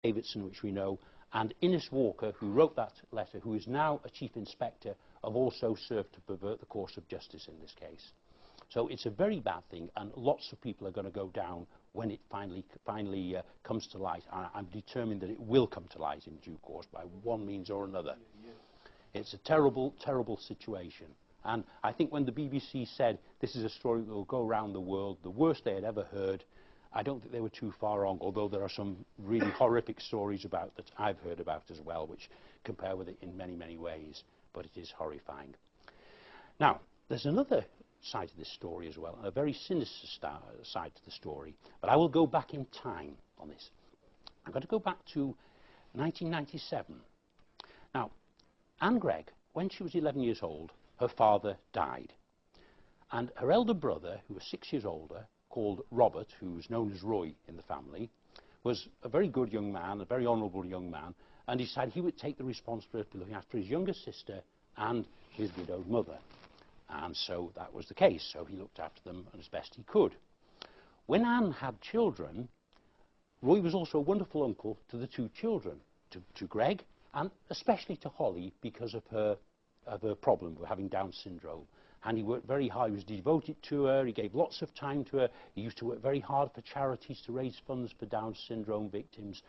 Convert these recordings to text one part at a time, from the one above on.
Davidson, which we know, and Innes Walker, who wrote that letter, who is now a chief inspector, have also served to pervert the course of justice in this case. So it's a very bad thing, and lots of people are going to go down when it finally comes to light. I'm determined that it will come to light in due course by one means or another. It's a terrible, terrible situation. And I think when the BBC said this is a story that will go around the world, the worst they had ever heard, I don't think they were too far wrong, although there are some really horrific stories about that I've heard about as well, which compare with it in many, many ways, but it is horrifying. Now, there's another side to this story as well, and a very sinister side to the story, but I will go back in time on this. I'm going to go back to 1997. Now, Anne Greig, when she was 11 years old, her father died, and her elder brother, who was 6 years older, called Robert, who's known as Roy in the family, was a very good young man, a very honourable young man, and he decided he would take the responsibility of looking after his younger sister and his widowed mother. And so that was the case, so he looked after them as best he could. When Anne had children, Roy was also a wonderful uncle to the two children, to Greig, and especially to Hollie, because of her problem with having Down syndrome. And he worked very hard. He was devoted to her. He gave lots of time to her. He used to work very hard for charities to raise funds for Down syndrome victims.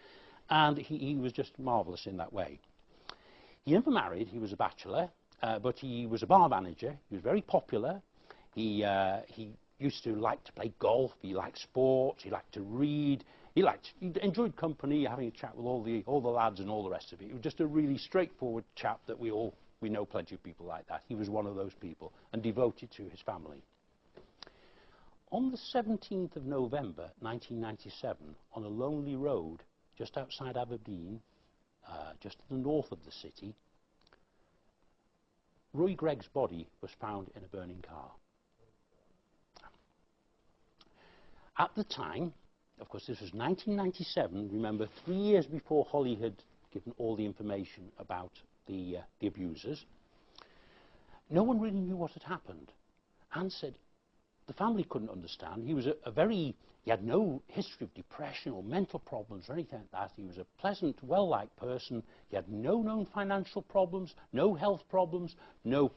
And he was just marvellous in that way. He never married. He was a bachelor, but he was a bar manager. He was very popular. He used to like to play golf. He liked sports. He liked to read. He enjoyed company, having a chat with all the lads and all the rest of it. He was just a really straightforward chap that we know plenty of people like that. He was one of those people and devoted to his family. On the 17th of November 1997, on a lonely road just outside Aberdeen, just to the north of the city, Roy Greig's body was found in a burning car. At the time, of course this was 1997, remember 3 years before Hollie had given all the information about the abusers, no one really knew what had happened. Anne said the family couldn't understand. He was he had no history of depression or mental problems or anything like that. He was a pleasant, well-liked person. He had no known financial problems, no health problems, no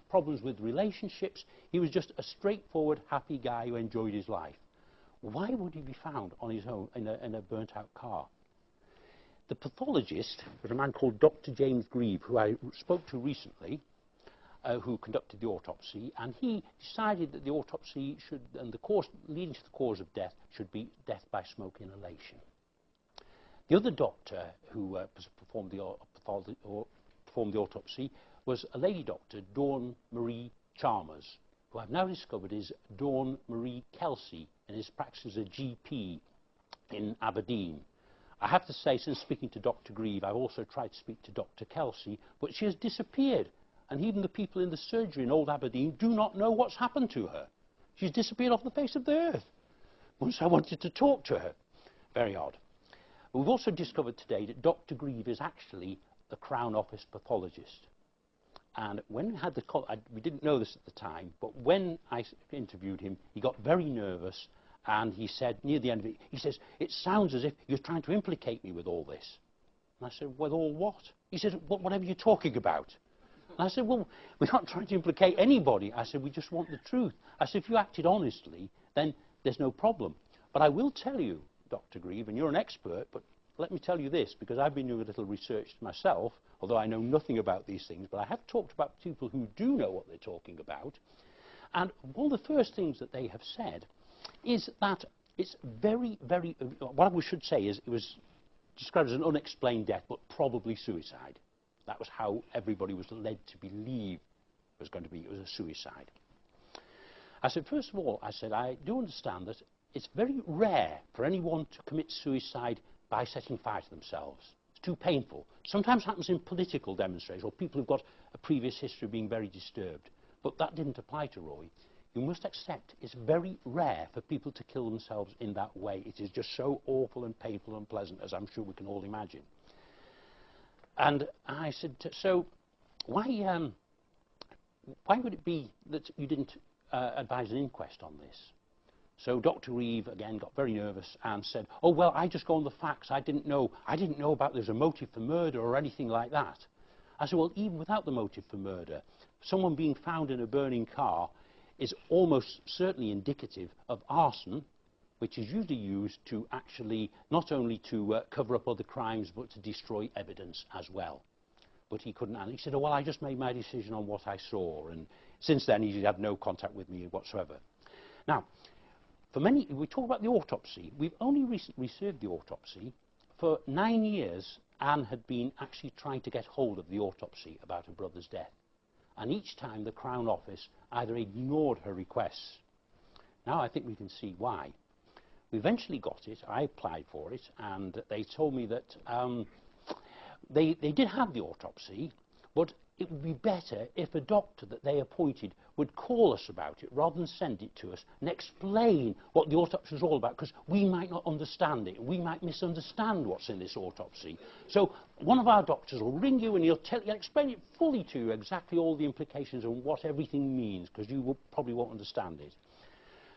problems with relationships. He was just a straightforward, happy guy who enjoyed his life. Why would he be found on his own in a burnt-out car? The pathologist was a man called Dr. James Greig, who I spoke to recently, who conducted the autopsy, and he decided that the autopsy should, and the course leading to the cause of death, should be death by smoke inhalation. The other doctor who performed the autopsy was a lady doctor, Dawn Marie Chalmers, who I've now discovered is Dawn Marie Kelsey, and is practiced as a GP in Aberdeen. I have to say, since speaking to Dr. Greig, I've also tried to speak to Dr. Kelsey, but she has disappeared. And even the people in the surgery in Old Aberdeen do not know what's happened to her. She's disappeared off the face of the earth. Once I wanted to talk to her. Very odd. We've also discovered today that Dr. Greig is actually the Crown Office pathologist. And when we had we didn't know this at the time, but when I interviewed him, he got very nervous, and he said, near the end of it, he says, "It sounds as if you're trying to implicate me with all this." And I said, "With all what?" He said, "Whatever you're talking about." And I said, "Well, we're not trying to implicate anybody." I said, "We just want the truth." I said, "If you acted honestly, then there's no problem. But I will tell you, Dr. Greig, and you're an expert, but let me tell you this, because I've been doing a little research myself, although I know nothing about these things, but I have talked about people who do know what they're talking about. And one of the first things that they have said is that it's very, very, what we should say is it was described as an unexplained death, but probably suicide. That was how everybody was led to believe it was going to be. It was a suicide. I said, first of all, I said, I do understand that it's very rare for anyone to commit suicide by setting fire to themselves. It's too painful. Sometimes happens in political demonstrations or people who've got a previous history of being very disturbed. But that didn't apply to Roy. You must accept it's very rare for people to kill themselves in that way. It is just so awful and painful and unpleasant, as I'm sure we can all imagine. And I said, so why would it be that you didn't advise an inquest on this? So Dr. Reeve again got very nervous and said, oh, well, I just go on the facts. I didn't know about there's a motive for murder or anything like that. I said, well, even without the motive for murder, someone being found in a burning car is almost certainly indicative of arson, which is usually used to actually not only to cover up other crimes, but to destroy evidence as well. But he couldn't, and he said, oh, well, I just made my decision on what I saw, and since then he's had no contact with me whatsoever. Now, for many, we talk about the autopsy. We've only recently served the autopsy. For 9 years, Anne had been actually trying to get hold of the autopsy about her brother's death. And each time the Crown Office either ignored her requests. Now I think we can see why. We eventually got it. I applied for it, and they told me that they did have the autopsy, but it would be better if a doctor that they appointed would call us about it rather than send it to us and explain what the autopsy was all about, because we might not understand it. We might misunderstand what's in this autopsy. So one of our doctors will ring you and he'll explain it fully to you, exactly all the implications and what everything means, because you probably won't understand it.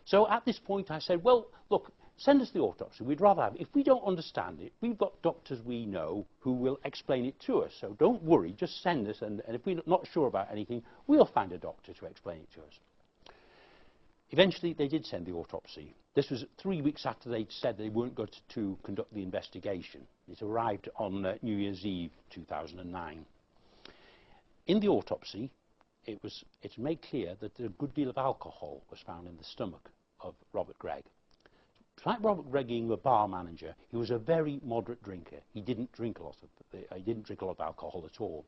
So at this point I said, well, look, send us the autopsy. We'd rather have it. If we don't understand it, we've got doctors we know who will explain it to us. So don't worry, just send us, and if we're not sure about anything, we'll find a doctor to explain it to us. Eventually, they did send the autopsy. This was 3 weeks after they'd said they weren't going to conduct the investigation. It arrived on New Year's Eve 2009. In the autopsy, it's made clear that a good deal of alcohol was found in the stomach of Robert Greig. Like Robert Greig being the bar manager, he was a very moderate drinker. He didn't drink a lot of alcohol at all.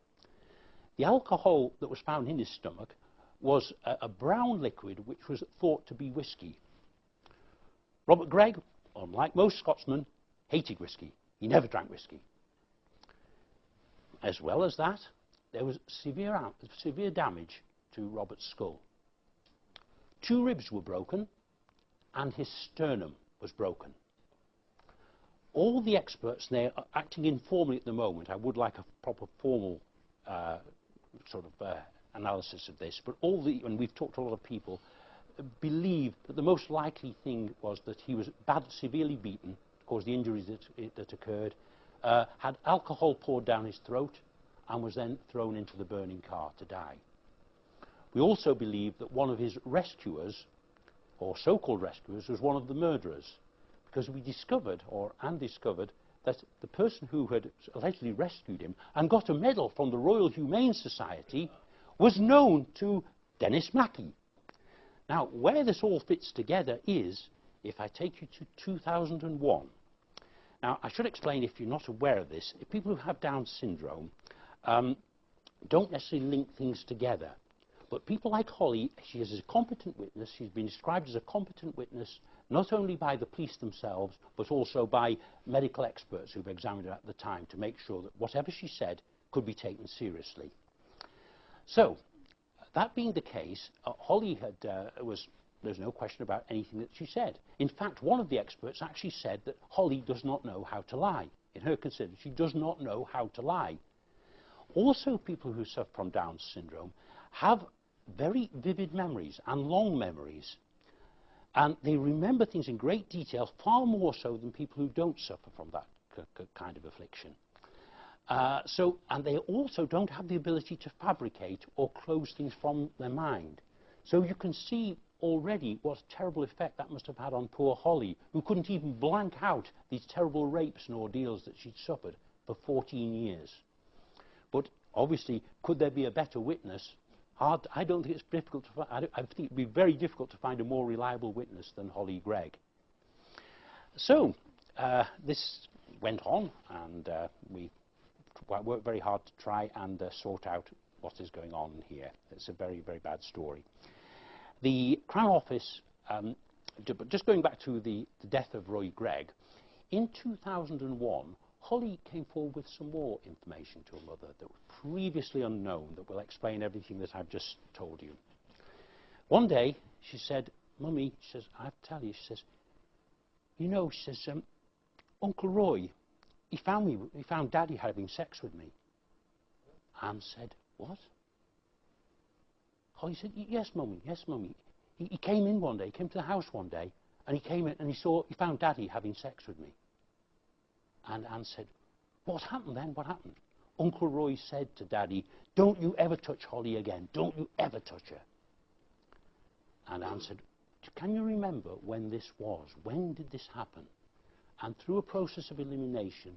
The alcohol that was found in his stomach was a brown liquid which was thought to be whiskey. Robert Greig, unlike most Scotsmen, hated whiskey. He never drank whiskey. As well as that, there was severe damage to Robert's skull. 2 ribs were broken, and his sternum was broken. All the experts, and they're acting informally at the moment, I would like a proper formal analysis of this, but and we've talked to a lot of people, believe that the most likely thing was that he was severely beaten, caused the injuries that occurred, had alcohol poured down his throat, and was then thrown into the burning car to die. We also believe that one of his rescuers, or so-called rescuers, was one of the murderers, because we discovered, Anne discovered, that the person who had allegedly rescued him and got a medal from the Royal Humane Society was known to Dennis Mackey. Now, where this all fits together is, if I take you to 2001. Now, I should explain, if you're not aware of this, if people who have Down syndrome don't necessarily link things together. But people like Hollie, she is a competent witness. She's been described as a competent witness, not only by the police themselves, but also by medical experts who've examined her at the time to make sure that whatever she said could be taken seriously. So, that being the case, Hollie there's no question about anything that she said. In fact, one of the experts actually said that Hollie does not know how to lie. In her consideration, she does not know how to lie. Also, people who suffer from Down syndrome have very vivid memories and long memories, and they remember things in great detail, far more so than people who don't suffer from that kind of affliction. And they also don't have the ability to fabricate or close things from their mind. So you can see already what a terrible effect that must have had on poor Hollie, who couldn't even blank out these terrible rapes and ordeals that she'd suffered for 14 years. But obviously, could there be a better witness? I don't think it's difficult to find. I think it would be very difficult to find a more reliable witness than Hollie Greig. So this went on, and we worked very hard to try and sort out what is going on here. It's a very, very bad story. The Crown Office, just going back to the death of Roy Greig, in 2001, Hollie came forward with some more information to her mother that was previously unknown, that will explain everything that I've just told you. One day, she said, Mummy, she says, I have to tell you, she says, you know, she says, Uncle Roy, he found Daddy having sex with me. Anne said, what? Hollie said, yes, Mummy, yes, Mummy. He came in one day, he came to the house one day, And he came in and he found Daddy having sex with me. And Anne said, what happened then? What happened? Uncle Roy said to Daddy, don't you ever touch Hollie again. Don't you ever touch her. And Anne said, can you remember when this was? When did this happen? And through a process of elimination,